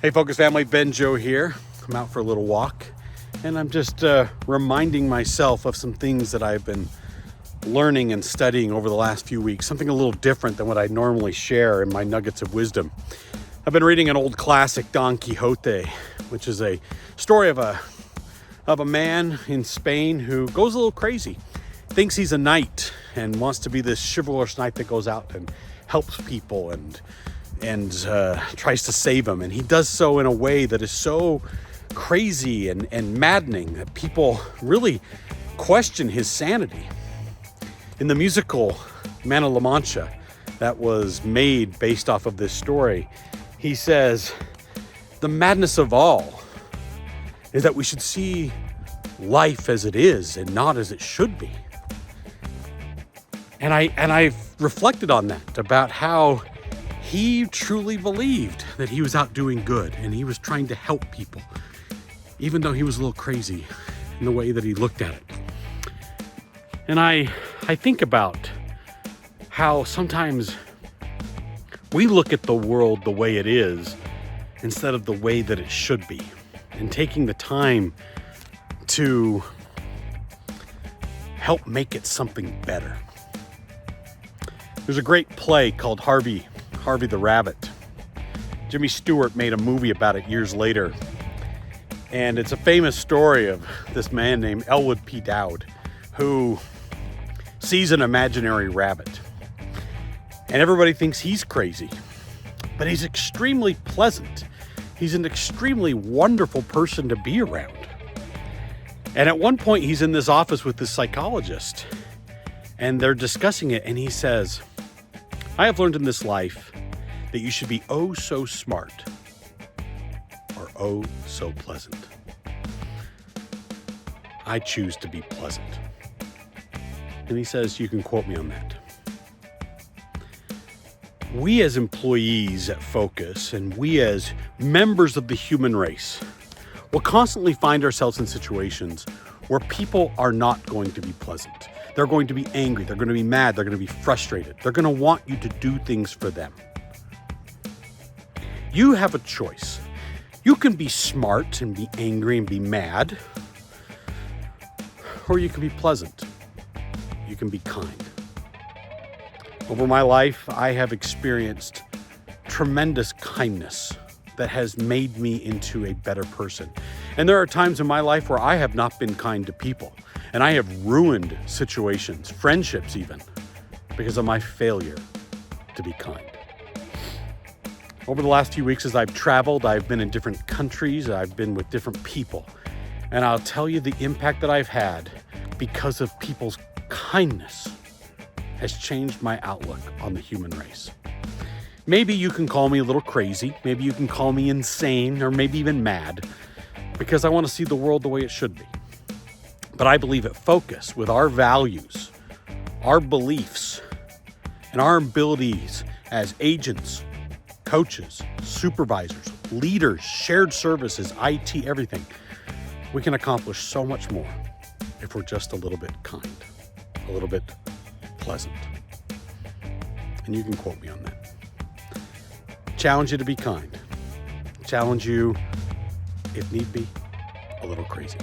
Hey Focus family, BenJoe here. I'm out for a little walk and I'm just reminding myself of some things that I've been learning and studying over the last few weeks, something a little different than what I normally share in my nuggets of wisdom. I've been reading an old classic, Don Quixote, which is a story of a man in Spain who goes a little crazy, thinks he's a knight and wants to be this chivalrous knight that goes out and helps people and tries to save them. And he does so in a way that is so crazy and maddening that people really question his sanity. In the musical Man of La Mancha that was made based off of this story, he says, the madness of all is that we should see life as it is and not as it should be. And I've reflected on that, about how he truly believed that he was out doing good and he was trying to help people, even though he was a little crazy in the way that he looked at it. And I think about how sometimes we look at the world the way it is instead of the way that it should be, and taking the time to help make it something better. There's a great play called Harvey the Rabbit. Jimmy Stewart made a movie about it years later. And it's a famous story of this man named Elwood P. Dowd who sees an imaginary rabbit. And everybody thinks he's crazy, but he's extremely pleasant. He's an extremely wonderful person to be around. And at one point he's in this office with this psychologist and they're discussing it, and he says, I have learned in this life that you should be oh so smart or oh so pleasant. I choose to be pleasant. And he says, you can quote me on that. We as employees at Focus and we as members of the human race will constantly find ourselves in situations where people are not going to be pleasant. They're going to be angry. They're going to be mad. They're going to be frustrated. They're going to want you to do things for them. You have a choice. You can be smart and be angry and be mad, or you can be pleasant. You can be kind. Over my life, I have experienced tremendous kindness that has made me into a better person. And there are times in my life where I have not been kind to people. And I have ruined situations, friendships even, because of my failure to be kind. Over the last few weeks as I've traveled, I've been in different countries, I've been with different people. And I'll tell you the impact that I've had because of people's kindness has changed my outlook on the human race. Maybe you can call me a little crazy, maybe you can call me insane, or maybe even mad, because I want to see the world the way it should be. But I believe at Focus, with our values, our beliefs, and our abilities as agents, coaches, supervisors, leaders, shared services, IT, everything, we can accomplish so much more if we're just a little bit kind, a little bit pleasant. And you can quote me on that. Challenge you to be kind. Challenge you, if need be, a little crazy.